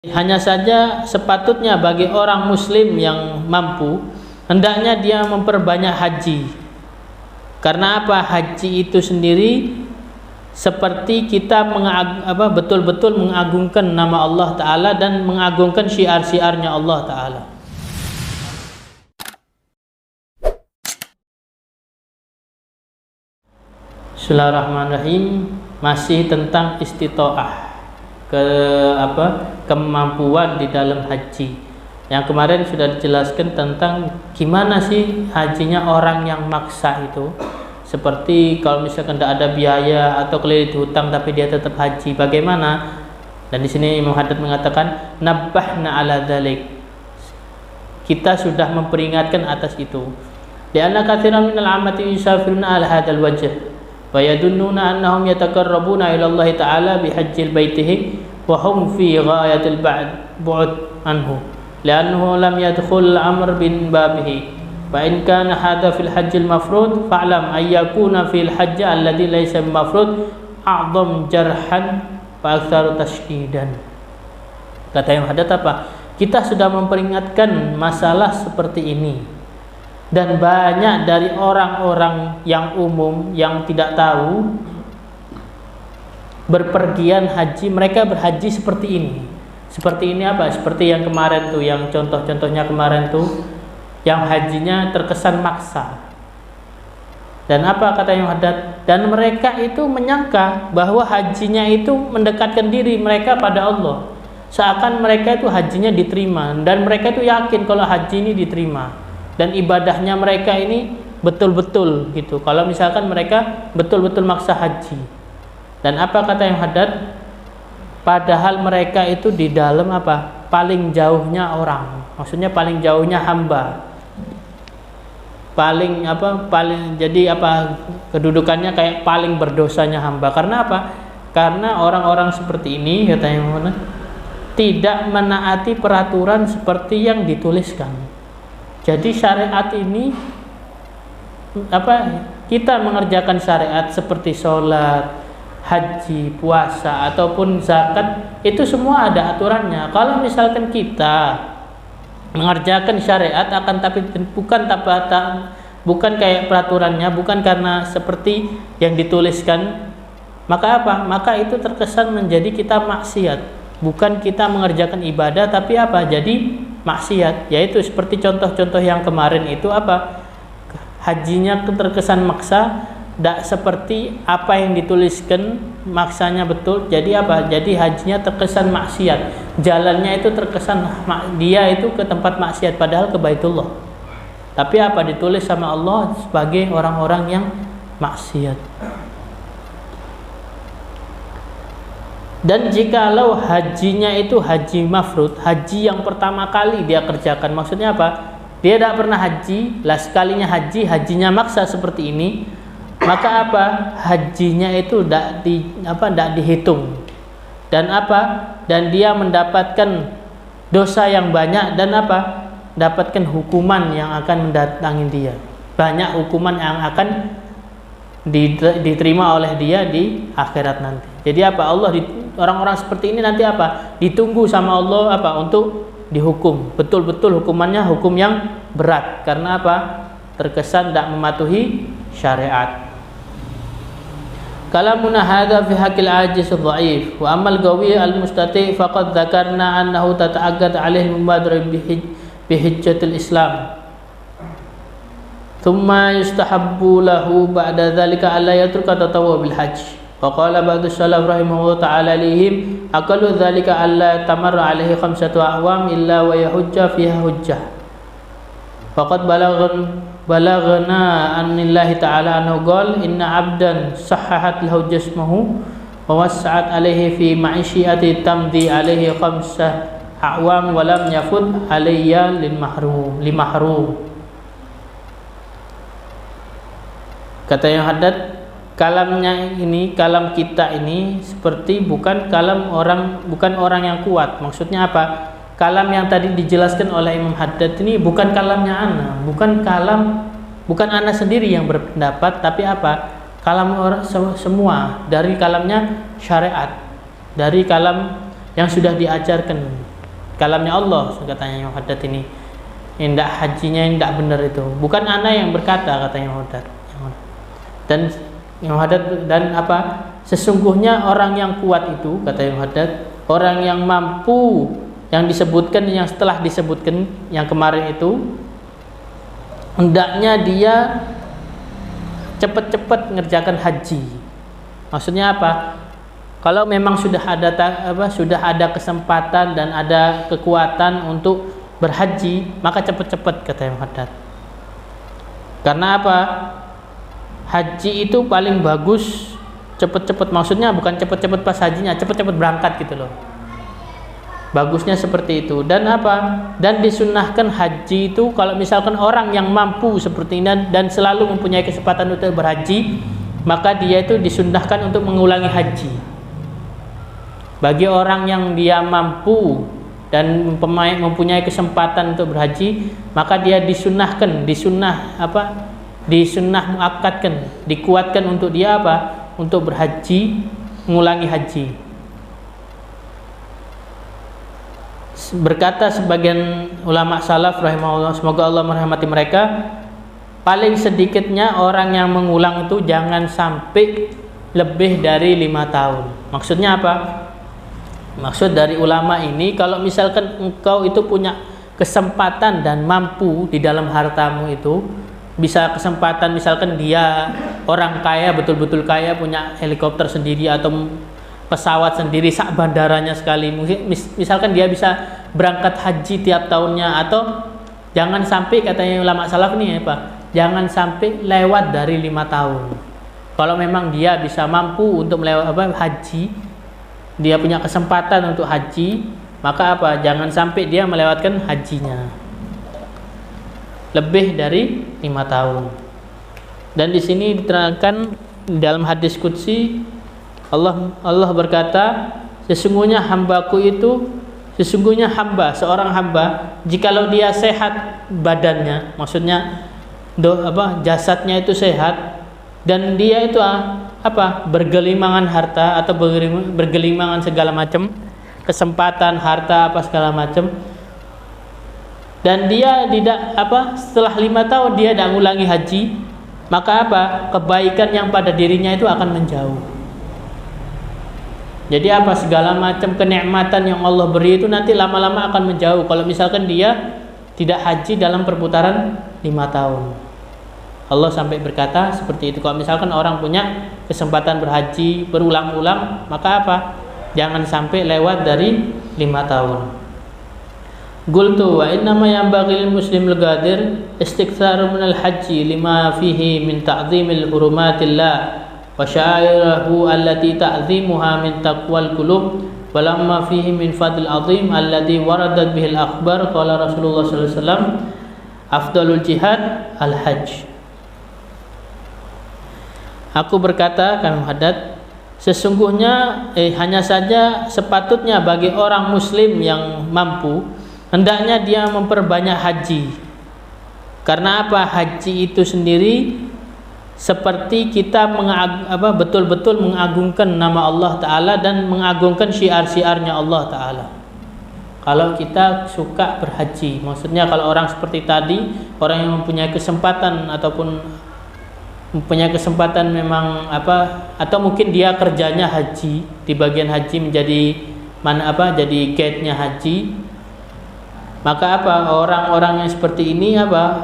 Hanya saja sepatutnya bagi orang muslim yang mampu, hendaknya dia memperbanyak haji. Karena apa? Haji itu sendiri seperti kita betul-betul mengagungkan nama Allah Ta'ala dan mengagungkan syiar-syiarnya Allah Ta'ala. Bismillahirrahmanirrahim. Masih tentang istita'ah, kemampuan di dalam haji. Yang kemarin sudah dijelaskan tentang gimana sih hajinya orang yang maksa itu. Seperti kalau misalkan tidak ada biaya atau kelilit hutang tapi dia tetap haji, bagaimana? Dan di sini Imam Haddad mengatakan nabbahna ala dzalik. Kita sudah memperingatkan atas itu. Li'anna katsiran minal 'ammati yusafiruna ala hadzal wajh wa yadunnuna annahum yataqarrabuna ila Allah Ta'ala bihajjil baitihi wa hum fi ghayatil bu'd anhu li'annahu lam yadkhul al-amr bin babihi fa in kana hadha fil hajjil mafrud fa'lam ay yakuna fil hajj alladhi laysa mafrud a'dham jarhan wa aktsaru tashdidan. Kata yang hadat apa? Kita sudah memperingatkan masalah seperti ini. Dan banyak dari orang-orang yang umum yang tidak tahu berpergian haji, mereka berhaji seperti ini. Seperti ini apa? Seperti yang kemarin tuh, yang contoh-contohnya kemarin tuh, yang hajinya terkesan maksa. Dan apa kata yang hadat? Dan mereka itu menyangka bahwa hajinya itu mendekatkan diri mereka pada Allah. Seakan mereka itu hajinya diterima, dan mereka itu yakin kalau haji ini diterima. Dan ibadahnya mereka ini betul-betul gitu. Kalau misalkan mereka betul-betul maksa haji. Dan apa kata yang haddad? Padahal mereka itu di dalam apa? Paling jauhnya orang. Maksudnya paling jauhnya hamba. Jadi kedudukannya kayak paling berdosanya hamba. Karena apa? Karena orang-orang seperti ini katanya mana? Tidak menaati peraturan seperti yang dituliskan. Jadi syariat ini kita mengerjakan syariat seperti sholat, haji, puasa ataupun zakat, itu semua ada aturannya. Kalau misalkan kita mengerjakan syariat tapi bukan kayak peraturannya, bukan karena seperti yang dituliskan, maka apa? Maka itu terkesan menjadi kita maksiat. Bukan kita mengerjakan ibadah tapi jadi maksiat. Yaitu seperti contoh-contoh yang kemarin itu hajinya terkesan maksa, tidak seperti apa yang dituliskan, maksanya betul. Jadi jadi hajinya terkesan maksiat, jalannya itu terkesan dia itu ke tempat maksiat padahal ke Baitullah. Tapi ditulis sama Allah sebagai orang-orang yang maksiat. Dan jikalau hajinya itu haji mafrud, haji yang pertama kali dia kerjakan, maksudnya apa? Dia tidak pernah haji, sekalinya hajinya maksa seperti ini, maka hajinya itu tidak dihitung. Dan dan dia mendapatkan dosa yang banyak dan dapatkan hukuman yang akan mendatangi dia. Banyak hukuman yang akan diterima oleh dia di akhirat nanti. Jadi orang-orang seperti ini nanti ditunggu sama Allah untuk dihukum. Betul-betul hukumannya hukum yang berat. Karena terkesan tidak mematuhi syariat. Kalamuna hadza fi haqqil ajiz dhaif wa amal qawi al mustati faqad dzakarna annahu tata'aggad 'alaihi mubadarah bi hijjatil Islam. Thumma yustahabbu lahu ba'da dzalika alla yatruka tatawwu bil hajj. Wa qala ba'du salaf rahimahullah ta'ala lihim aqallu dzalika alla tamarra alaihi khamsatu a'wam illa wa yahujja fiha hujjah. Faqad balaghna anillahi ta'ala anhu qala inna 'abdan sahhahat lahu jismuhu wa wassa'at alaihi fi ma'isiyati tamdi alaihi khamsa a'wam wa lam yafut alayya lil mahrum. Kata yang haddad, kalam kita ini seperti bukan orang yang kuat. Maksudnya apa? Kalam yang tadi dijelaskan oleh Imam Haddad ini bukan kalamnya ana, bukan ana sendiri yang berpendapat, tapi kalam orang semua dari kalamnya syariat, dari kalam yang sudah diajarkan. kalamnya Allah, katanya Imam Haddad ini. Tidak hajinya tidak benar itu. Bukan ana yang berkata, katanya Imam Haddad. Dan Imam Haddad dan sesungguhnya orang yang kuat itu, kata Imam Haddad, orang yang mampu, yang disebutkan, yang setelah disebutkan yang kemarin itu, hendaknya dia cepat-cepat mengerjakan haji. Maksudnya apa? Kalau memang sudah ada kesempatan dan ada kekuatan untuk berhaji, maka cepat-cepat, kata Imam Haddad. Karena apa? Haji itu paling bagus cepat-cepat, maksudnya bukan cepat-cepat pas hajinya, cepat-cepat berangkat gitu loh. Bagusnya seperti itu. Dan dan disunnahkan haji itu kalau misalkan orang yang mampu seperti ini dan selalu mempunyai kesempatan untuk berhaji, maka dia itu disunnahkan untuk mengulangi haji. Bagi orang yang dia mampu dan mempunyai kesempatan untuk berhaji, maka dia disunnah muakkadkan, dikuatkan untuk dia untuk berhaji, mengulangi haji. Berkata sebagian ulama salaf rahimahullah, semoga Allah merahmati mereka, paling sedikitnya orang yang mengulang itu jangan sampai lebih dari 5 tahun. Maksudnya apa? Maksud dari ulama ini, kalau misalkan engkau itu punya kesempatan dan mampu di dalam hartamu itu, bisa kesempatan misalkan dia orang kaya, betul-betul kaya, punya helikopter sendiri atau pesawat sendiri, sak bandaranya sekali, misalkan dia bisa berangkat haji tiap tahunnya, atau jangan sampai, katanya ulama salaf nih jangan sampai lewat dari 5 tahun. Kalau memang dia bisa mampu untuk haji, dia punya kesempatan untuk haji, maka jangan sampai dia melewatkan hajinya lebih dari 5 tahun. Dan di sini diterangkan dalam hadis qudsi, Allah berkata, sesungguhnya seorang hamba, jikalau dia sehat badannya, maksudnya jasadnya itu sehat, dan dia itu bergelimangan harta atau bergelimangan segala macam kesempatan, harta segala macam, dan dia tidak setelah 5 tahun dia tidak mengulangi haji, maka kebaikan yang pada dirinya itu akan menjauh. Jadi segala macam kenikmatan yang Allah beri itu nanti lama-lama akan menjauh kalau misalkan dia tidak haji dalam perputaran 5 tahun. Allah sampai berkata seperti itu. Kalau misalkan orang punya kesempatan berhaji berulang-ulang, maka jangan sampai lewat dari 5 tahun. Qultu wa innama yanbaghi lil muslim al-qadir istiktharu min al-haji lima fihi min ta'zimil hurumatillah wa syairahu allati ta'zimuha min taqwal qulub wa lamma fihi min fadl azim alladhi waradat bihi al-akhbar qala Rasulullah sallallahu alaihi wasallam afdalul jihad al-hajj. Aku berkata, kami Haddad, sesungguhnya hanya saja sepatutnya bagi orang muslim yang mampu, hendaknya dia memperbanyak haji. Karena haji itu sendiri seperti kita betul-betul mengagungkan nama Allah Ta'ala dan mengagungkan syiar-syiarnya Allah Ta'ala. Kalau kita suka berhaji, maksudnya kalau orang seperti tadi, orang yang mempunyai kesempatan ataupun mempunyai kesempatan memang atau mungkin dia kerjanya haji, di bagian haji menjadi jadi guide-nya haji, maka orang-orang yang seperti ini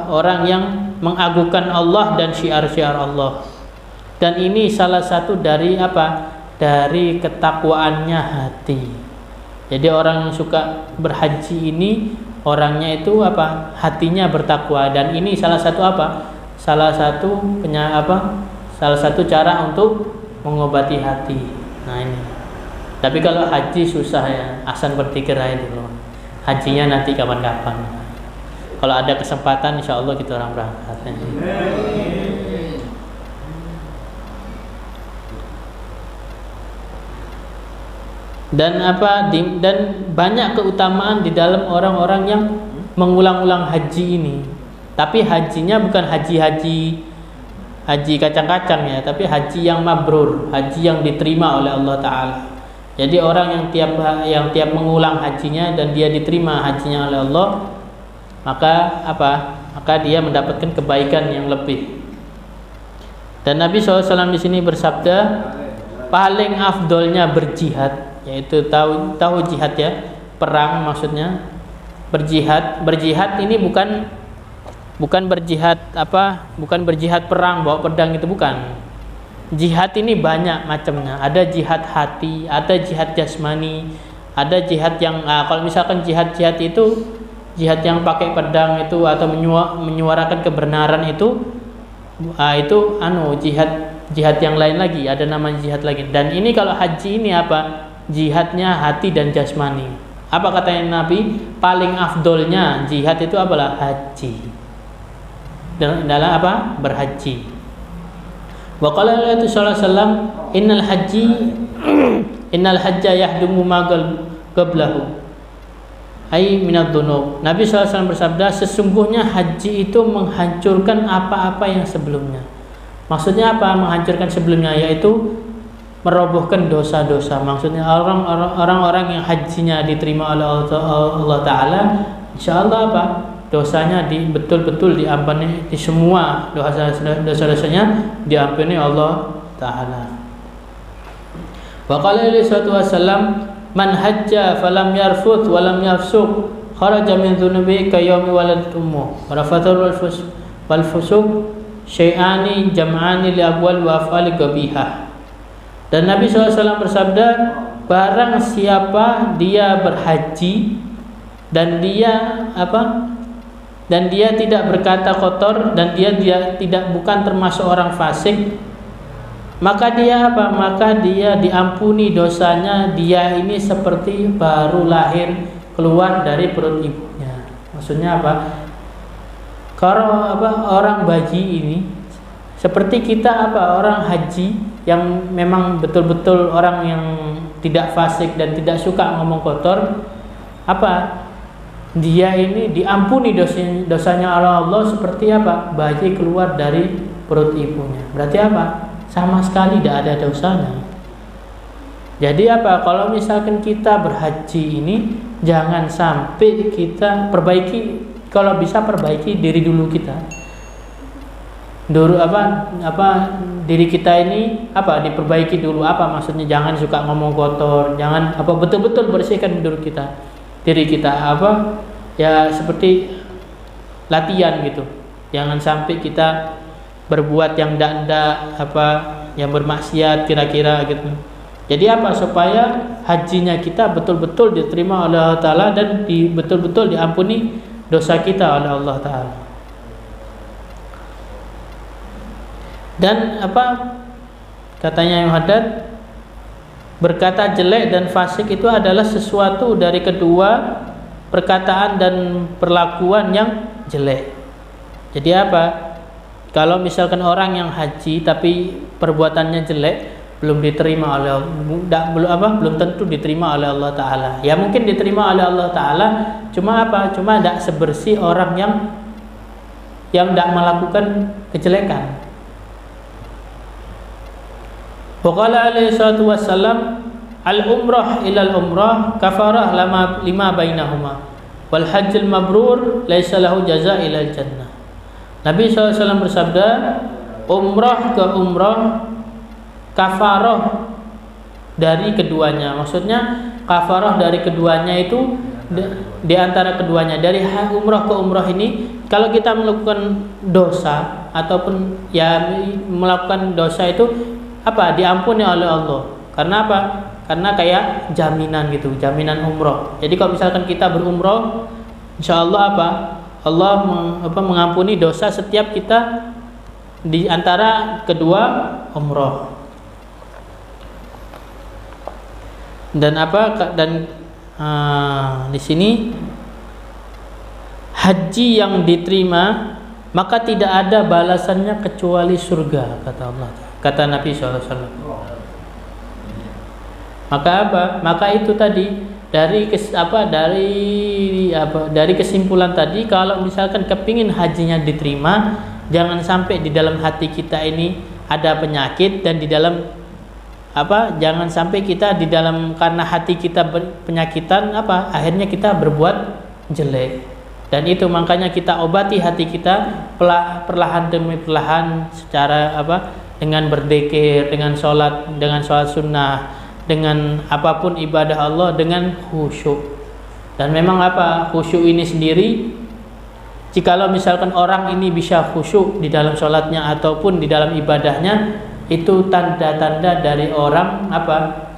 orang yang mengagungkan Allah dan syiar-syiar Allah. Dan ini salah satu dari dari ketakwaannya hati. Jadi orang yang suka berhaji ini orangnya itu hatinya bertakwa, dan ini salah satu salah satu cara untuk mengobati hati. Nah ini. Tapi kalau haji susah ya, asal berpikir aja dulu. Hajinya nanti kapan-kapan. Kalau ada kesempatan, insya Allah kita orang berangkat. Dan dan banyak keutamaan di dalam orang-orang yang mengulang-ulang haji ini. Tapi hajinya bukan haji kacang-kacang ya, tapi haji yang mabrur, haji yang diterima oleh Allah Ta'ala. Jadi orang yang tiap mengulang hajinya dan dia diterima hajinya oleh Allah, maka apa? Maka dia mendapatkan kebaikan yang lebih. Dan Nabi SAW di sini bersabda, paling afdolnya berjihad, yaitu tahu jihad ya, perang maksudnya. Berjihad ini bukan berjihad bukan berjihad perang bawa pedang, itu bukan. Jihad ini banyak macamnya. Ada jihad hati, ada jihad jasmani, ada jihad yang kalau misalkan jihad itu jihad yang pakai pedang itu atau menyuarakan kebenaran itu jihad yang lain lagi, ada nama jihad lagi. Dan ini kalau haji ini apa? Jihadnya hati dan jasmani. Apa katanya Nabi? Paling afdolnya jihad itu apalah? Haji. Dalam apa? Berhaji. Wa qala Nabi sallallahu alaihi wasallam, innal hajja yahdumu ma qablahu ai minad dzunub. Nabi SAW bersabda, sesungguhnya haji itu menghancurkan apa-apa yang sebelumnya. Maksudnya apa? Menghancurkan sebelumnya, yaitu merobohkan dosa-dosa. Maksudnya orang-orang yang hajinya diterima oleh Allah Ta'ala, insyaallah apa? Dosanya betul-betul diampuni, di semua dosa-dosanya diampuni Allah Ta'ala. Wa qala sallallahu alaihi wasallam, man hajja falam yarfuth walam yafsuq kharaja min dhunubi ka yaumi waladat ummu. Rafathul wal fusuq syai'ani jam'ani li aqwal wa af'ali qabihah. Dan Nabi SAW bersabda, barang siapa dia berhaji dan dia dan dia tidak berkata kotor dan dia bukan termasuk orang fasik, maka dia maka dia diampuni dosanya. Dia ini seperti baru lahir keluar dari perut ibunya. Maksudnya apa? Kalau orang bayi ini seperti kita orang haji yang memang betul-betul orang yang tidak fasik dan tidak suka ngomong kotor, dia ini diampuni dosanya Allah seperti bayi keluar dari perut ibunya. Berarti sama sekali tidak ada dosanya. Jadi kalau misalkan kita berhaji ini, jangan sampai kita kalau bisa perbaiki diri dulu kita. Dulu diri kita ini diperbaiki dulu. Maksudnya jangan suka ngomong kotor, jangan betul-betul bersihkan diri kita ya seperti latihan gitu. Jangan sampai kita berbuat yang tidak yang bermaksiat kira-kira gitu. Jadi supaya hajinya kita betul-betul diterima oleh Allah Ta'ala dan betul-betul diampuni dosa kita oleh Allah Ta'ala. Dan katanya Imam Haddad, berkata jelek dan fasik itu adalah sesuatu dari kedua perkataan dan perlakuan yang jelek. Jadi kalau misalkan orang yang haji tapi perbuatannya jelek, belum diterima oleh belum tentu diterima oleh Allah Ta'ala. Ya mungkin diterima oleh Allah Ta'ala, cuma tidak sebersih orang yang tidak melakukan kejelekan. Wa qala alaihi salatu wassalam, al-umrah ilal umrah kafarah lima bainahuma wal hajjul mabrur laisa lahu jazaa ilal jannah. Nabi SAW bersabda, umrah ke umrah kafarah dari keduanya. Maksudnya kafarah dari keduanya itu di antara keduanya. Dari umrah ke umrah ini, kalau kita melakukan dosa ataupun melakukan dosa itu diampuni oleh Allah. Karena Karena kayak jaminan gitu, jaminan umroh. Jadi kalau misalkan kita berumroh, insyaallah Allah mengampuni dosa setiap kita di antara kedua umroh. Dan di sini haji yang diterima maka tidak ada balasannya kecuali surga, kata Nabi SAW. Maka itu tadi dari kesimpulan tadi, kalau misalkan kepingin hajinya diterima, jangan sampai di dalam hati kita ini ada penyakit dan di dalam jangan sampai kita di dalam karena hati kita penyakitan akhirnya kita berbuat jelek. Dan itu makanya kita obati hati kita perlahan demi perlahan secara dengan berzikir, dengan sholat sunnah, dengan apapun ibadah Allah dengan khusyuk. Dan memang khusyuk ini sendiri, jikalau misalkan orang ini bisa khusyuk di dalam sholatnya ataupun di dalam ibadahnya, itu tanda-tanda dari orang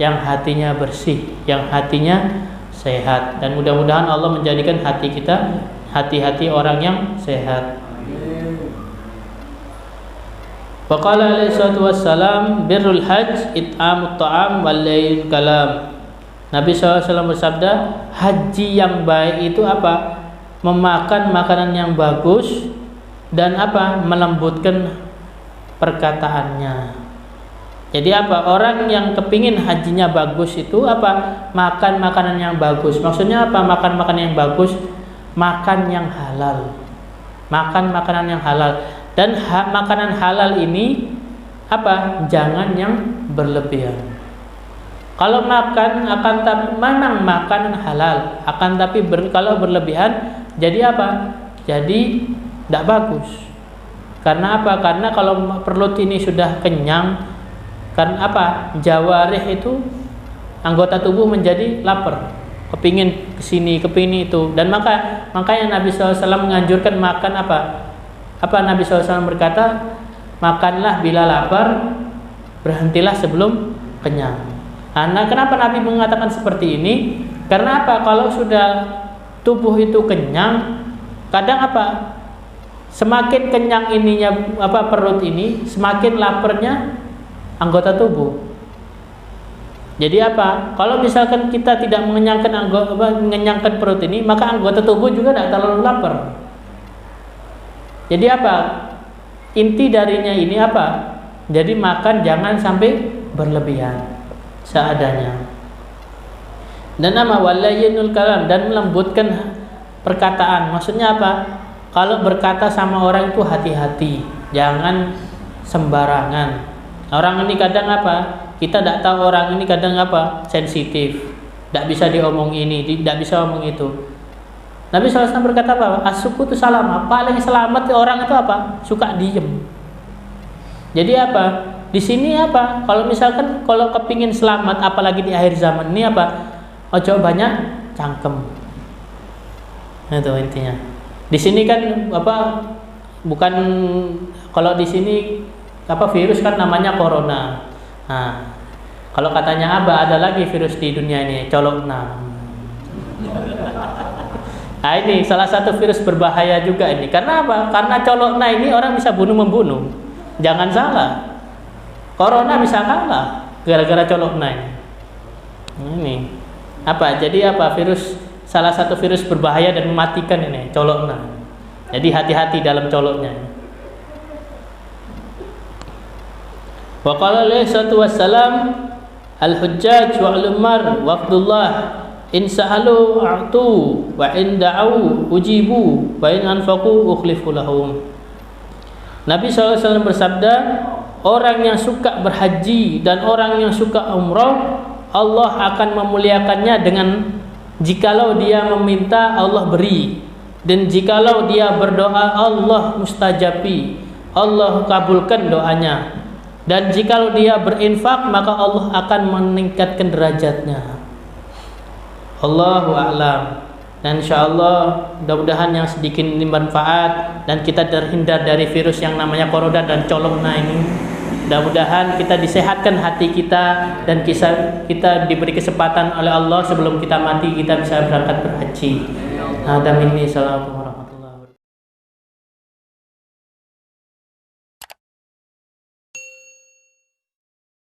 yang hatinya bersih, yang hatinya sehat. Dan mudah-mudahan Allah menjadikan hati kita hati-hati orang yang sehat. Wa qala alaihi salatu wassalam birrul hajj it'amut ta'am wal lail kalam. Nabi SAW bersabda, haji yang baik itu memakan makanan yang bagus dan melembutkan perkataannya. Jadi orang yang kepingin hajinya bagus itu makan makanan yang bagus. Maksudnya makan makanan yang bagus? Makan yang halal, makan makanan yang halal. Dan makanan halal ini jangan yang berlebihan. Kalau makan memang makanan halal, akan tapi kalau berlebihan jadi jadi tidak bagus. Karena karena kalau perut ini sudah kenyang, kan jawarih itu anggota tubuh menjadi lapar, kepingin kesini, kepingin itu. Dan makanya Nabi SAW menganjurkan makan Nabi SAW berkata, makanlah bila lapar, berhentilah sebelum kenyang. Nah, kenapa Nabi mengatakan seperti ini? Karena kalau sudah tubuh itu kenyang, kadang semakin kenyang ininya perut ini, semakin laparnya anggota tubuh. Jadi kalau misalkan kita tidak mengenyangkan perut ini, maka anggota tubuh juga tidak terlalu lapar. Jadi inti darinya ini Jadi makan jangan sampai berlebihan, seadanya. Dan walayinul kalam, dan melembutkan perkataan. Maksudnya kalau berkata sama orang itu hati-hati, jangan sembarangan. Orang ini kadang kita tidak tahu orang ini kadang sensitif, tidak bisa diomong ini, tidak bisa omong itu. Nabi SAW berkata as-sukutu salam. Paling selamat orang itu suka diem. Jadi di sini kalau misalkan kalau kepingin selamat, apalagi di akhir zaman ini ojo banyak cangkem. Itu intinya. Di sini kan bukan, kalau di sini virus kan namanya corona. Nah, kalau katanya ada lagi virus di dunia ini, colokna. Nah, ini salah satu virus berbahaya juga ini. Karena Karena colokna ini orang bisa bunuh-membunuh. Jangan salah. Corona bisa kalah gara-gara colokna ini. Ini Jadi virus, salah satu virus berbahaya dan mematikan ini, colokna. Jadi hati-hati dalam coloknya. Wa qala alaihi salatu wassalam al-hujjaj wa'l-ummar waqdullah in sa'alu a'tu wa in da'u ujibu wa in anfaqu ukhlifu lahum. Nabi SAW bersabda, orang yang suka berhaji dan orang yang suka umrah, Allah akan memuliakannya dengan jikalau dia meminta Allah beri, dan jikalau dia berdoa Allah mustajabi, Allah kabulkan doanya. Dan jikalau dia berinfak, maka Allah akan meningkatkan derajatnya. Allahu a'lam. Dan insyaallah mudah-mudahan yang sedikit ini bermanfaat dan kita terhindar dari virus yang namanya corona dan colokna ini. Mudah-mudahan kita disehatkan hati kita dan kita diberi kesempatan oleh Allah sebelum kita mati kita bisa berangkat berhaji. Nah, dan ini salam.